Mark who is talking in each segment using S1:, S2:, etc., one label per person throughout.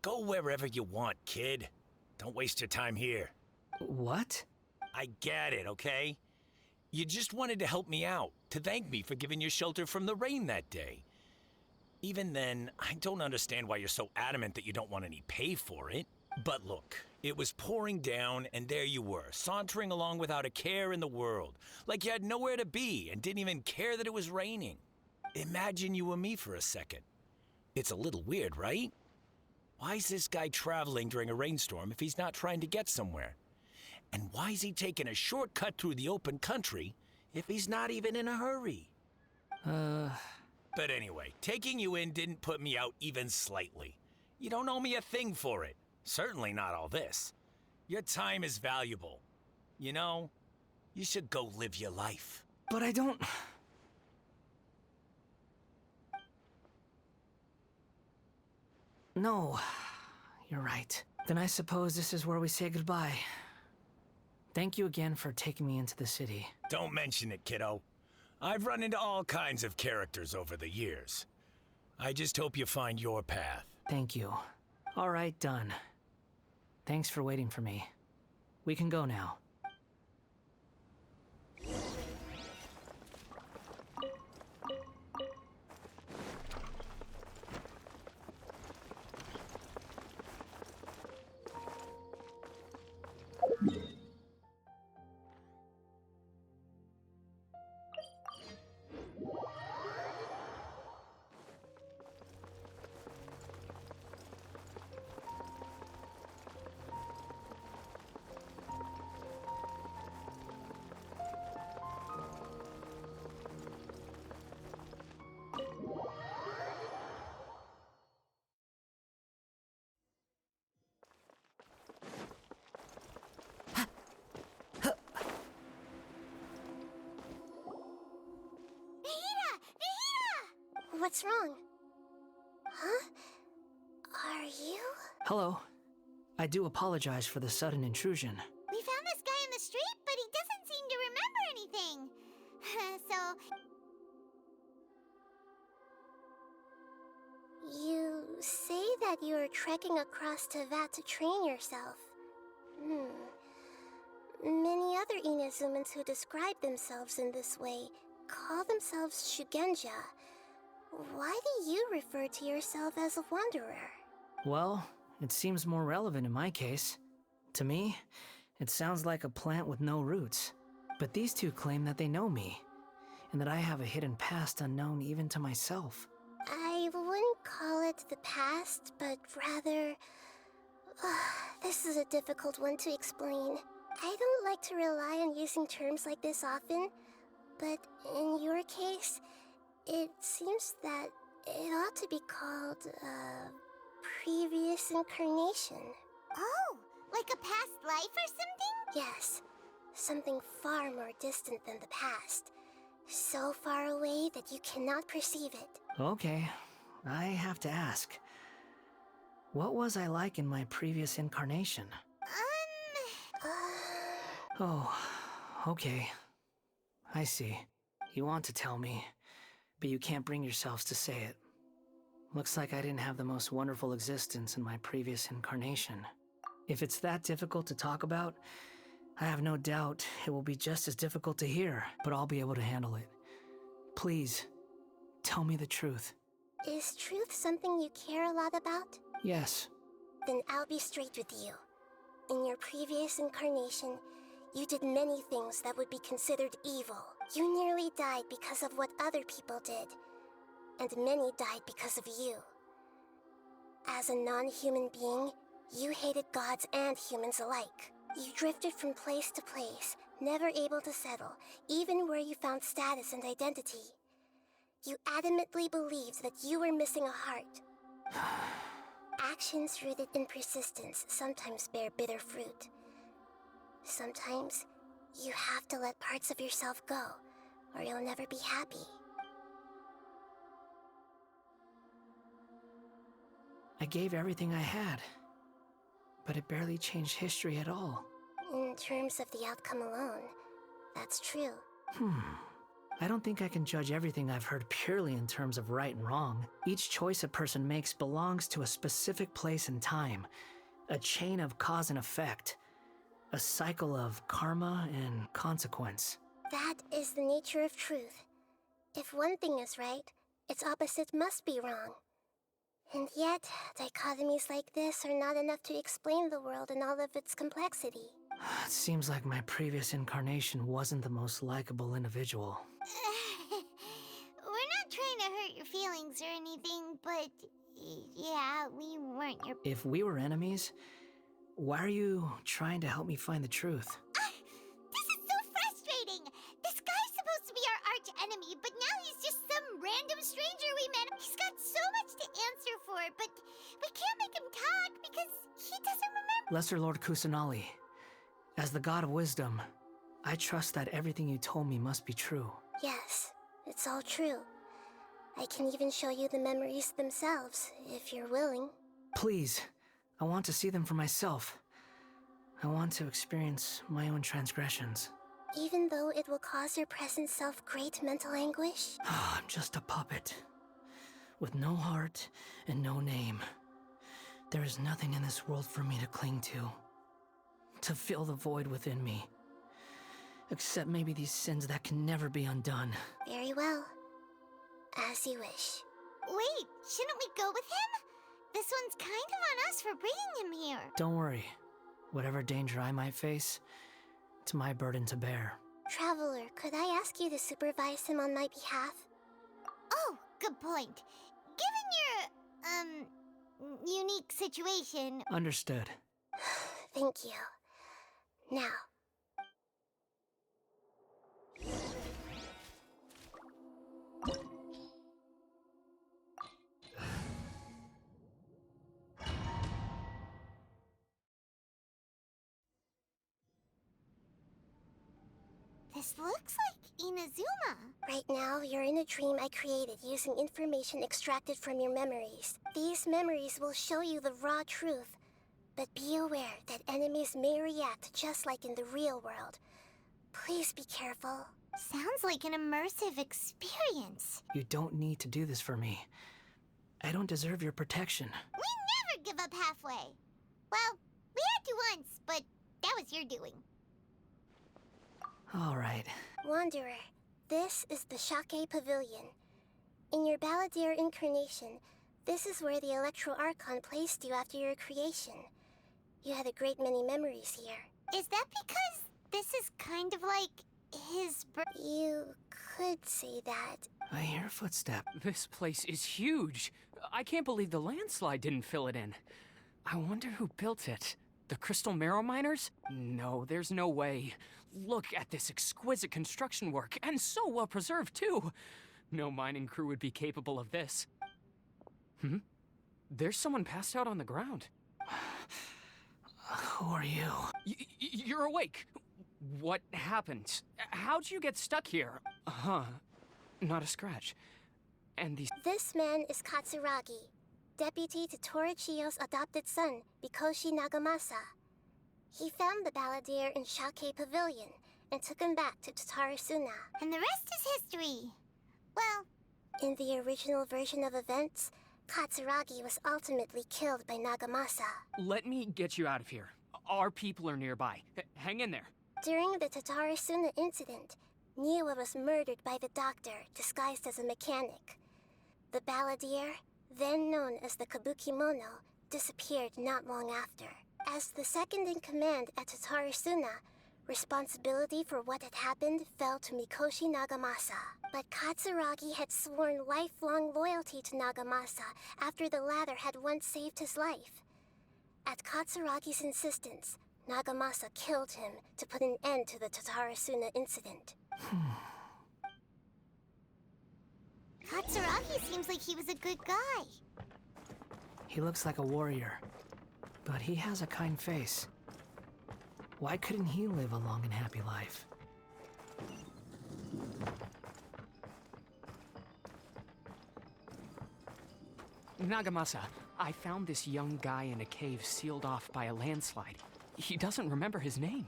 S1: Go wherever you want, kid. Don't waste your time here.
S2: What?
S1: I get it, okay? You just wanted to help me out, to thank me for giving you shelter from the rain that day. Even then, I don't understand why you're so adamant that you don't want any pay for it. But look, it was pouring down, and there you were, sauntering along without a care in the world, like you had nowhere to be and didn't even care that it was raining. Imagine you were me for a second. It's a little weird, right? Why is this guy traveling during a rainstorm if he's not trying to get somewhere? And why is he taking a shortcut through the open country if he's not even in a hurry? But anyway, taking you in didn't put me out even slightly. You don't owe me a thing for it. Certainly not all this. Your time is valuable. You know, you should go live your life.
S2: But I don't... No, you're right. Then I suppose this is where we say goodbye. Thank you again for taking me into the city.
S1: Don't mention it, kiddo. I've run into all kinds of characters over the years. I just hope you find your path.
S2: Thank you. All right, done. Thanks for waiting for me. We can go now.
S3: What's wrong? Huh? Are you?
S2: Hello. I do apologize for the sudden intrusion.
S3: We found this guy in the street, but he doesn't seem to remember anything. So... You say that you are trekking across Teyvat to train yourself. Many other Inazumans who describe themselves in this way call themselves Shugenja. Why do you refer to yourself as a wanderer?
S2: Well, it seems more relevant in my case. To me, it sounds like a plant with no roots. But these two claim that they know me, and that I have a hidden past unknown even to myself.
S3: I wouldn't call it the past, but rather... this is a difficult one to explain. I don't like to rely on using terms like this often, but in your case... It seems that it ought to be called, previous incarnation.
S4: Oh, like a past life or something?
S3: Yes, something far more distant than the past. So far away that you cannot perceive it.
S2: Okay, I have to ask. What was I like in my previous incarnation? Oh, okay. I see. You want to tell me, but you can't bring yourselves to say it. Looks like I didn't have the most wonderful existence in my previous incarnation. If it's that difficult to talk about, I have no doubt it will be just as difficult to hear, but I'll be able to handle it. Please, tell me the truth.
S3: Is truth something you care a lot about?
S2: Yes.
S3: Then I'll be straight with you. In your previous incarnation, you did many things that would be considered evil. You nearly died because of what other people did. And many died because of you. As a non-human being, you hated gods and humans alike. You drifted from place to place, never able to settle, even where you found status and identity. You adamantly believed that you were missing a heart. Actions rooted in persistence sometimes bear bitter fruit. Sometimes, you have to let parts of yourself go, or you'll never be happy.
S2: I gave everything I had, but it barely changed history at all.
S3: In terms of the outcome alone, that's true.
S2: I don't think I can judge everything I've heard purely in terms of right and wrong. Each choice a person makes belongs to a specific place and time, a chain of cause and effect, a cycle of karma and consequence.
S3: That is the nature of truth. If one thing is right, its opposite must be wrong. And yet, dichotomies like this are not enough to explain the world in all of its complexity.
S2: It seems like my previous incarnation wasn't the most likable individual.
S4: We're not trying to hurt your feelings or anything, but yeah, we weren't your...
S2: If we were enemies, why are you trying to help me find the truth?
S4: This is so frustrating! This guy's supposed to be our arch enemy, but now he's just some random stranger we met. He's got so much to answer for, but we can't make him talk because he doesn't remember.
S2: Lesser Lord Kusanali, as the god of wisdom, I trust that everything you told me must be true.
S3: Yes, it's all true. I can even show you the memories themselves, if you're willing.
S2: Please, I want to see them for myself. I want to experience my own transgressions.
S3: Even though it will cause your present self great mental anguish?
S2: I'm just a puppet, with no heart and no name. There is nothing in this world for me to cling to fill the void within me. Except maybe these sins that can never be undone.
S3: Very well. As you wish.
S4: Wait, shouldn't we go with him? This one's kind of on us for bringing him here.
S2: Don't worry. Whatever danger I might face, it's my burden to bear.
S3: Traveler, could I ask you to supervise him on my behalf?
S4: Oh, good point. Given your, unique situation...
S2: Understood.
S3: Thank you. Now.
S4: This looks like Inazuma.
S3: Right now, you're in a dream I created using information extracted from your memories. These memories will show you the raw truth. But be aware that enemies may react just like in the real world. Please be careful.
S4: Sounds like an immersive experience.
S2: You don't need to do this for me. I don't deserve your protection.
S4: We never give up halfway. Well, we had to once, but that was your doing.
S2: All right.
S3: Wanderer, this is the Shake Pavilion. In your Balladeer incarnation, this is where the Electro Archon placed you after your creation. You had a great many memories here.
S4: Is that because this is kind of like his
S3: You could say that.
S2: I hear a footstep.
S5: This place is huge. I can't believe the landslide didn't fill it in. I wonder who built it. The Crystal Marrow Miners? No, there's no way. Look at this exquisite construction work, and so well preserved too. No mining crew would be capable of this. There's someone passed out on the ground.
S2: Who are you?
S5: You're awake. What happened? How'd you get stuck here? Not a scratch. And these...
S3: This man is Katsuragi, deputy to Torichiyo's adopted son, Mikoshi Nagamasa. He found the Balladeer in Shake Pavilion and took him back to Tatarasuna.
S4: And the rest is history. Well...
S3: In the original version of events, Katsuragi was ultimately killed by Nagamasa.
S5: Let me get you out of here. Our people are nearby. Hang in there.
S3: During the Tatarasuna incident, Niwa was murdered by the doctor, disguised as a mechanic. The Balladeer, then known as the Kabukimono, disappeared not long after. As the second in command at Tatarasuna, responsibility for what had happened fell to Mikoshi Nagamasa. But Katsuragi had sworn lifelong loyalty to Nagamasa after the latter had once saved his life. At Katsuragi's insistence, Nagamasa killed him to put an end to the Tatarasuna incident.
S4: Katsuragi seems like he was a good guy.
S2: He looks like a warrior, but he has a kind face. Why couldn't he live a long and happy life?
S5: Nagamasa, I found this young guy in a cave sealed off by a landslide. He doesn't remember his name.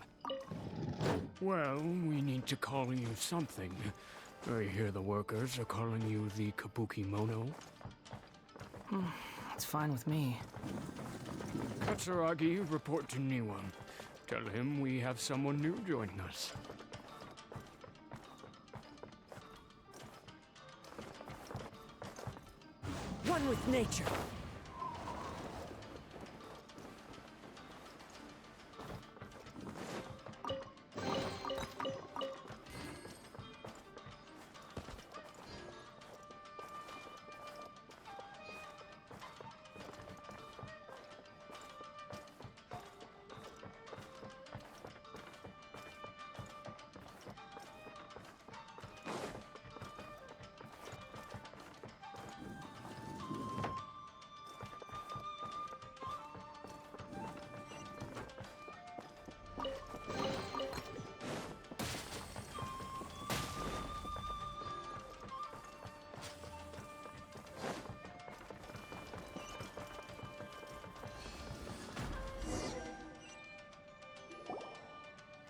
S6: Well, we need to call you something.
S5: I hear the workers are calling you the Kabuki Mono.
S2: It's fine with me.
S5: Katsuragi, report to Niwa. Tell him we have someone new joining us.
S6: One with nature.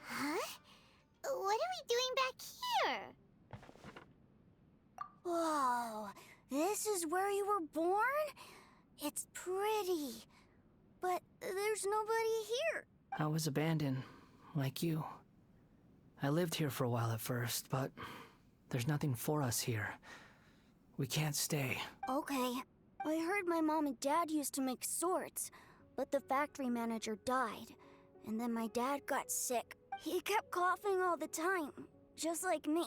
S4: Huh? What are we doing back here? Whoa, this is where you were born? It's pretty, but there's nobody here.
S2: I was abandoned, like you. I lived here for a while at first, but there's nothing for us here. We can't stay.
S7: Okay. I heard my mom and dad used to make swords, but the factory manager died. And then my dad got sick. He kept coughing all the time, just like me.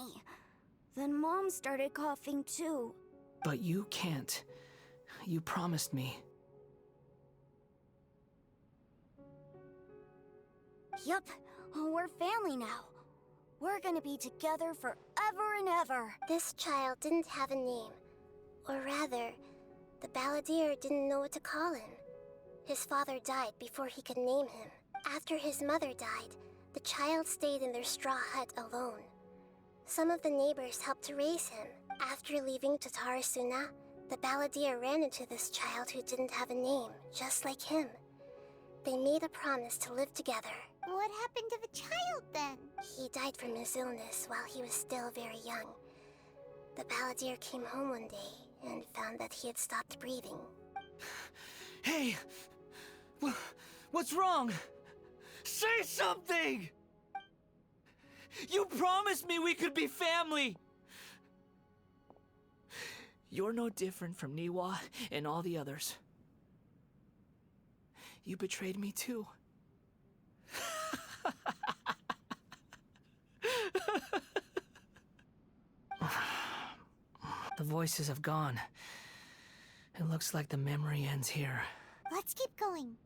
S7: Then Mom started coughing too.
S2: But you can't. You promised me.
S7: Yup, we're family now. We're gonna be together forever and ever.
S3: This child didn't have a name. Or rather, the Balladeer didn't know what to call him. His father died before he could name him. After his mother died, the child stayed in their straw hut alone. Some of the neighbors helped to raise him. After leaving Tatarasuna, the Balladeer ran into this child who didn't have a name, just like him. They made a promise to live together.
S4: What happened to the child then?
S3: He died from his illness while he was still very young. The Balladeer came home one day and found that he had stopped breathing.
S6: Hey! What's wrong? Say something! You promised me we could be family! You're no different from Niwa and all the others. You betrayed me too.
S2: The voices have gone. It looks like the memory ends here.
S4: Let's keep going.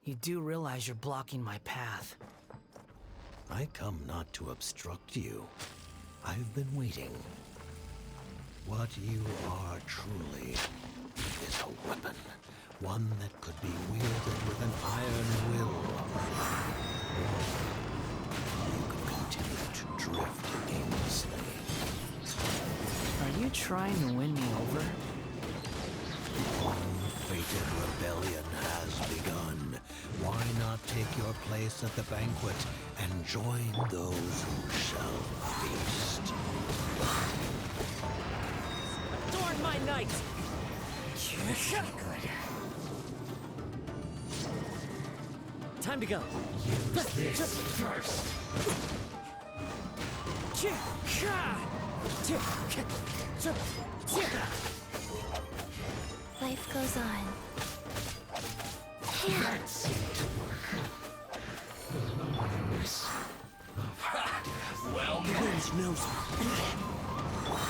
S2: You do realize you're blocking my path.
S8: I come not to obstruct you. I've been waiting. What you are truly is a weapon. One that could be wielded with an iron will. You could continue to drift aimlessly.
S2: Are you trying to win me over?
S8: One fated rebellion has begun. Why not take your place at the banquet and join those who shall feast?
S6: Adorn my night! Good. Time to go.
S8: Use this first.
S7: Life goes on.
S8: That seemed to work. Well,
S6: Wind knows.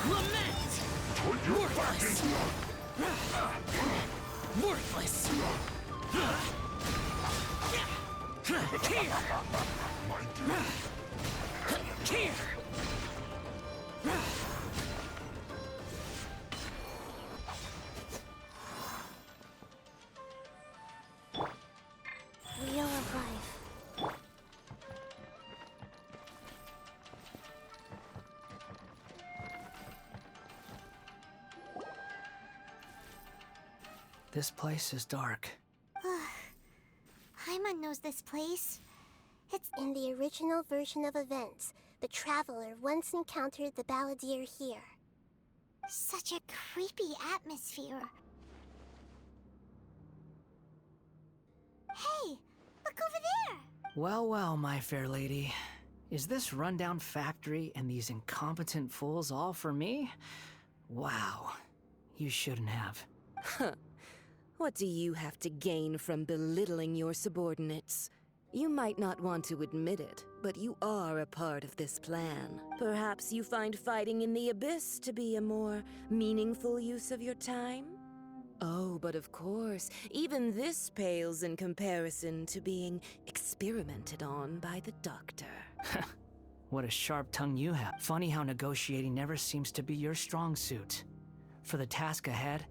S6: Lament! Worthless! Worthless! Here!
S7: Wheel of life.
S2: This place is dark.
S4: Paimon knows this place.
S3: It's in the original version of events. The Traveler once encountered the Balladeer here.
S4: Such a creepy atmosphere. Hey, look over there!
S2: Well, well, my fair lady. Is this rundown factory and these incompetent fools all for me? Wow. You shouldn't have.
S9: Huh. What do you have to gain from belittling your subordinates? You might not want to admit it, but you are a part of this plan. Perhaps you find fighting in the Abyss to be a more meaningful use of your time? Oh, but of course, even this pales in comparison to being experimented on by the Doctor.
S2: What a sharp tongue you have. Funny how negotiating never seems to be your strong suit. For the task ahead,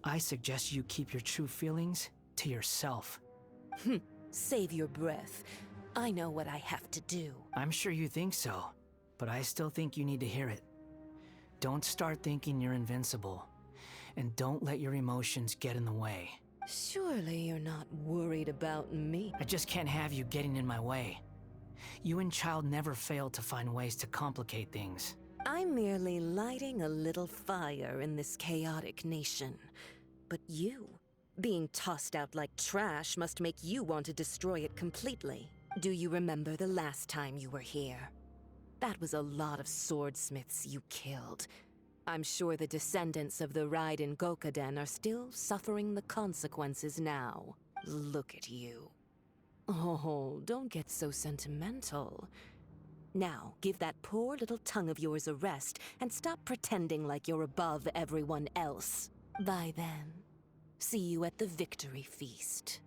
S2: I suggest you keep your true feelings to yourself.
S9: Save your breath. I know what I have to do.
S2: I'm sure you think so, but I still think you need to hear it. Don't start thinking you're invincible, and don't let your emotions get in the way.
S9: Surely you're not worried about me.
S2: I just can't have you getting in my way. You and Child never fail to find ways to complicate things.
S9: I'm merely lighting a little fire in this chaotic nation. But you, being tossed out like trash, must make you want to destroy it completely. Do you remember the last time you were here? That was a lot of swordsmiths you killed. I'm sure the descendants of the Raiden Gokaden are still suffering the consequences now. Look at you. Oh, don't get so sentimental. Now, give that poor little tongue of yours a rest and stop pretending like you're above everyone else. Bye then. See you at the victory feast.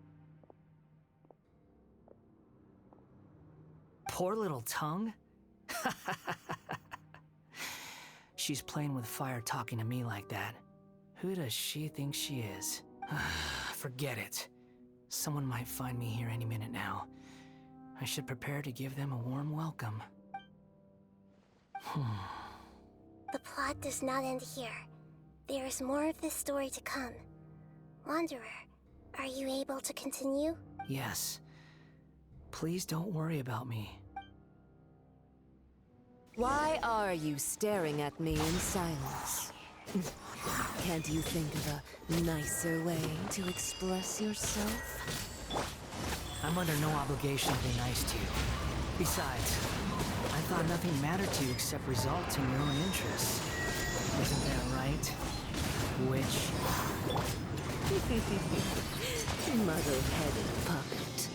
S2: Poor little tongue? She's playing with fire talking to me like that. Who does she think she is? Forget it. Someone might find me here any minute now. I should prepare to give them a warm welcome.
S3: The plot does not end here. There is more of this story to come. Wanderer, are you able to continue?
S2: Yes. Please don't worry about me.
S9: Why are you staring at me in silence? Can't you think of a nicer way to express yourself?
S2: I'm under no obligation to be nice to you. Besides, I thought nothing mattered to you except results in your own interests. Isn't that right? Witch?
S9: Muddle-headed puppet.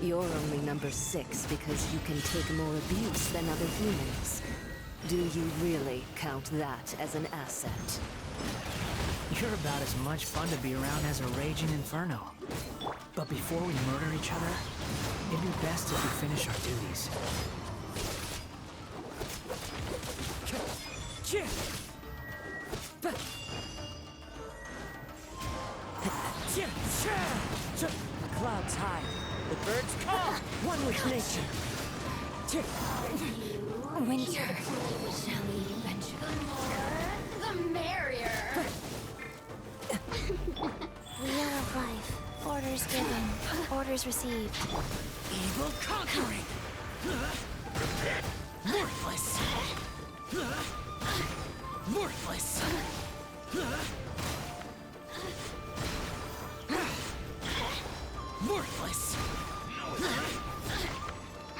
S9: You're only number 6 because you can take more abuse than other humans. Do you really count that as an asset?
S2: You're about as much fun to be around as a raging inferno. But before we murder each other, it'd be best if we finish our duties.
S9: The clouds high. The birds call. One with nature.
S4: Winter. Shall we venture? The merrier.
S7: Wheel of life. Orders given. Orders received.
S1: Evil conquering! Worthless! Worthless! Worthless!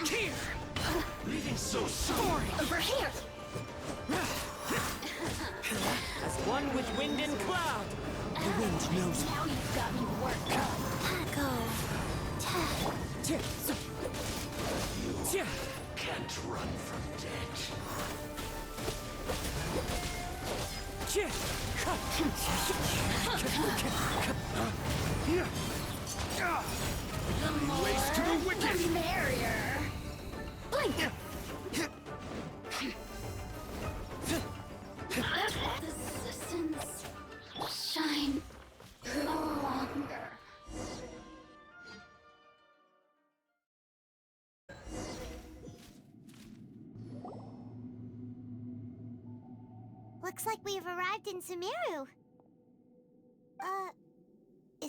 S1: Here! Leaving so sorry!
S4: Over here.
S5: As one with wind and cloud.
S9: The wind knows.
S4: Now you've got me worked up.
S3: Taco.
S8: Can't run from death.
S1: Ways to the wicked!
S4: The merrier. Blink. Resistance. Shine. No longer. Looks like we've arrived in Sumeru.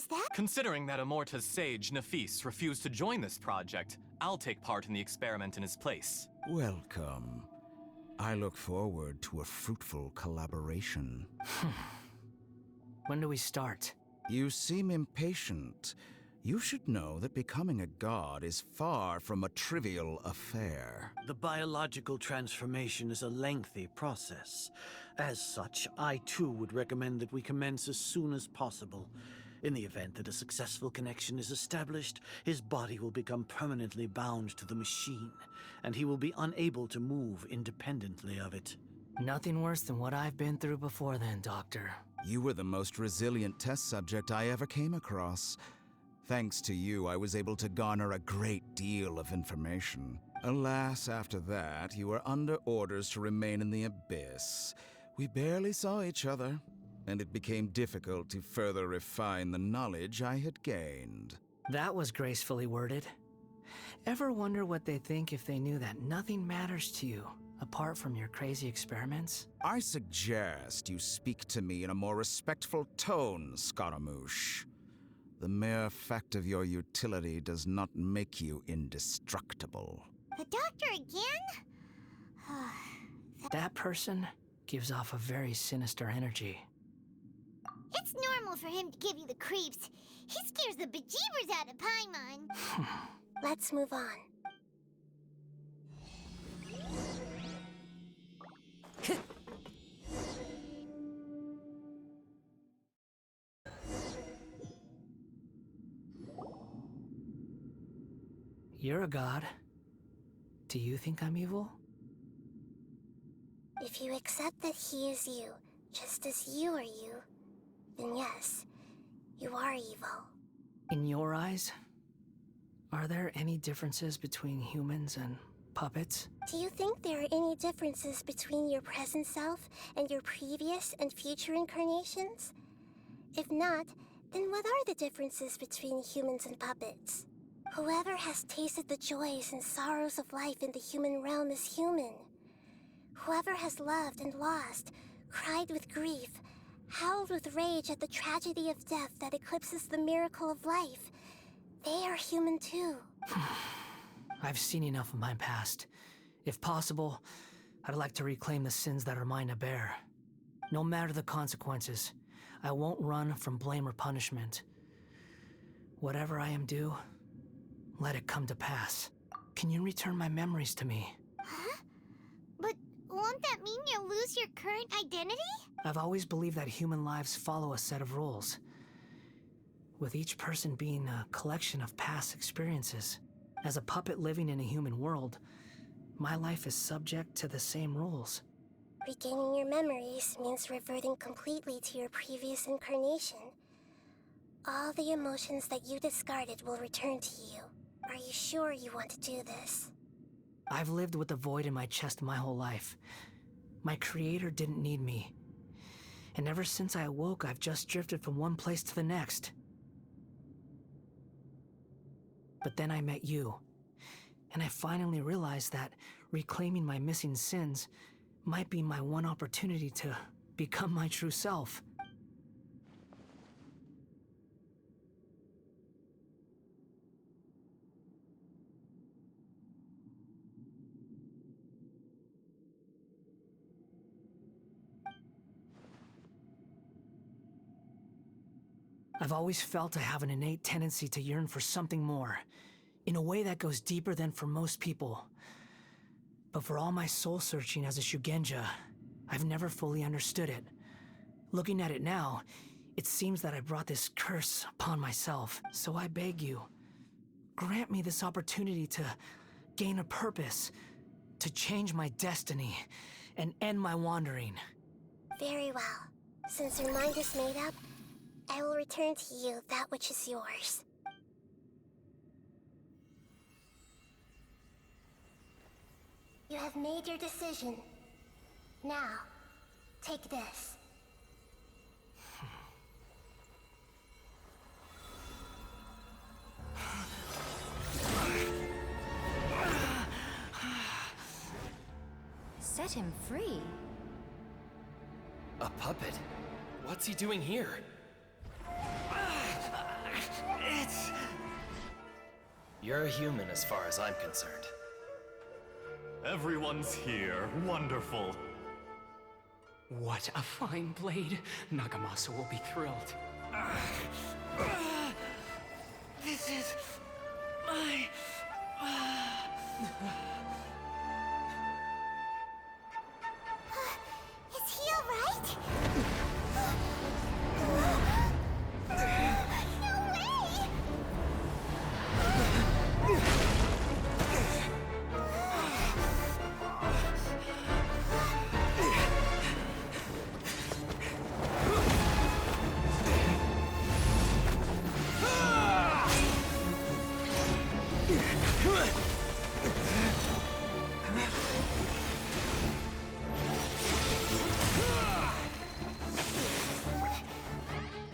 S4: is that?
S10: Considering that Amorta's sage, Nafis, refused to join this project, I'll take part in the experiment in his place.
S11: Welcome. I look forward to a fruitful collaboration.
S2: When do we start?
S11: You seem impatient. You should know that becoming a god is far from a trivial affair.
S12: The biological transformation is a lengthy process. As such, I too would recommend that we commence as soon as possible. In the event that a successful connection is established, his body will become permanently bound to the machine, and he will be unable to move independently of it.
S2: Nothing worse than what I've been through before then, Doctor.
S11: You were the most resilient test subject I ever came across. Thanks to you, I was able to garner a great deal of information. Alas, after that, you were under orders to remain in the abyss. We barely saw each other, and it became difficult to further refine the knowledge I had gained.
S2: That was gracefully worded. Ever wonder what they'd think if they knew that nothing matters to you, apart from your crazy experiments?
S11: I suggest you speak to me in a more respectful tone, Scaramouche. The mere fact of your utility does not make you indestructible.
S4: The doctor again?
S2: That person gives off a very sinister energy.
S4: It's normal for him to give you the creeps. He scares the bejeebers out of Paimon.
S3: Let's move on.
S2: You're a god. Do you think I'm evil?
S3: If you accept that he is you, just as you are you, then yes, you are evil.
S2: In your eyes, are there any differences between humans and puppets?
S3: Do you think there are any differences between your present self and your previous and future incarnations? If not, then what are the differences between humans and puppets? Whoever has tasted the joys and sorrows of life in the human realm is human. Whoever has loved and lost, cried with grief, howled with rage at the tragedy of death that eclipses the miracle of life, they are human too.
S2: I've seen enough of my past. If possible, I'd like to reclaim the sins that are mine to bear. No matter the consequences, I won't run from blame or punishment. Whatever I am due, let it come to pass. Can you return my memories to me?
S4: Huh? But won't that mean you'll lose your current identity?
S2: I've always believed that human lives follow a set of rules, with each person being a collection of past experiences. As a puppet living in a human world, my life is subject to the same rules.
S3: Regaining your memories means reverting completely to your previous incarnation. All the emotions that you discarded will return to you. Are you sure you want to do this?
S2: I've lived with the void in my chest my whole life. My creator didn't need me. And ever since I awoke, I've just drifted from one place to the next. But then I met you, and I finally realized that reclaiming my missing sins might be my one opportunity to become my true self. I've always felt I have an innate tendency to yearn for something more, in a way that goes deeper than for most people. But for all my soul-searching as a Shugenja, I've never fully understood it. Looking at it now, it seems that I brought this curse upon myself. So I beg you, grant me this opportunity to gain a purpose, to change my destiny, and end my wandering.
S3: Very well. Since your mind is made up, I will return to you that which is yours. You have made your decision. Now, take this.
S13: Set him free.
S10: A puppet? What's he doing here?
S13: You're a human as far as I'm concerned.
S10: Everyone's here. Wonderful.
S5: What a fine blade. Nagamasa will be thrilled.
S6: This is my...
S4: Is he alright? No way!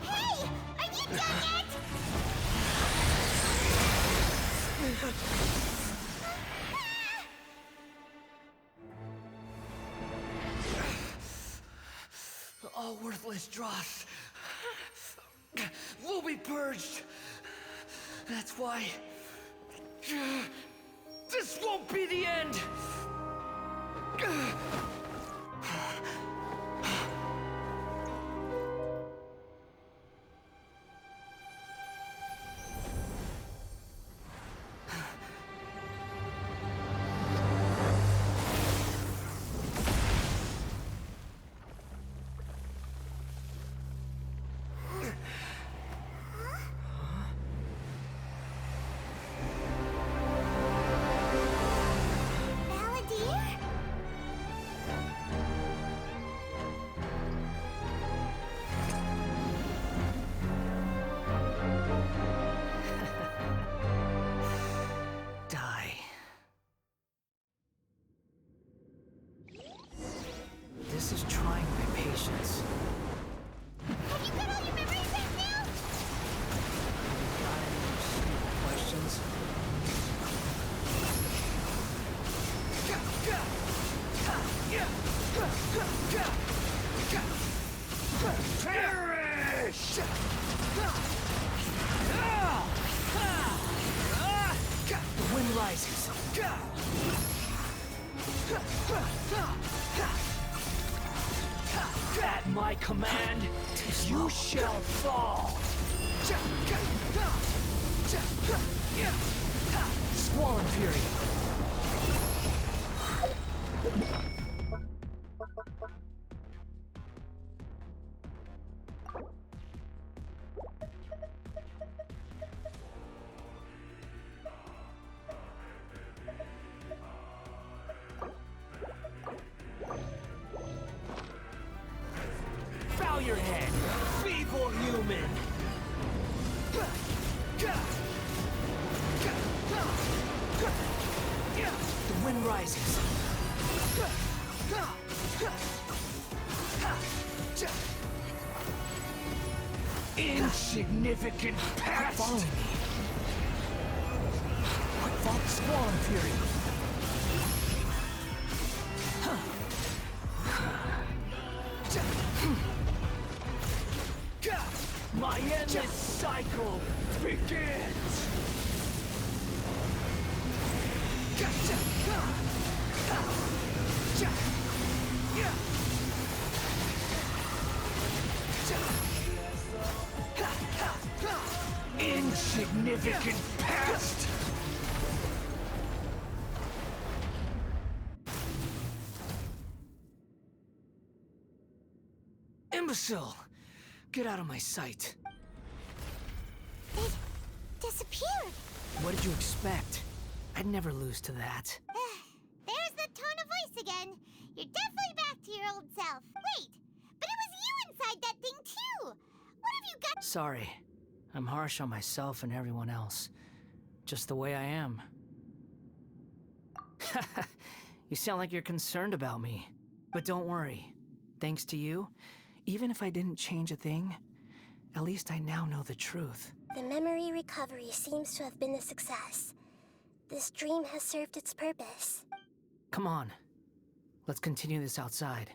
S4: Hey! Are you done yet?
S6: All worthless dross will be purged. That's why this won't be the end.
S4: Balladeer?
S2: Die. This is trying my patience.
S4: Have you got all your memories back now?
S2: Got any more stupid questions?
S6: Perish!
S2: The wind rises. At my command, you shall fall. Squall Fury. Bow your head, feeble human! The wind rises. Insignificant pest! Follow me. Quick vault Squall Fury. My endless cycle begins! Insignificant pest! Imbecile! Get out of my sight.
S4: It disappeared.
S2: What did you expect? I'd never lose to that.
S4: There's the tone of voice again. You're definitely back to your old self. Wait, but it was you inside that thing too. What have you got?
S2: Sorry. I'm harsh on myself and everyone else. Just the way I am. You sound like you're concerned about me. But don't worry. Thanks to you, even if I didn't change a thing, at least I now know the truth.
S3: The memory recovery seems to have been a success. This dream has served its purpose.
S2: Come on. Let's continue this outside.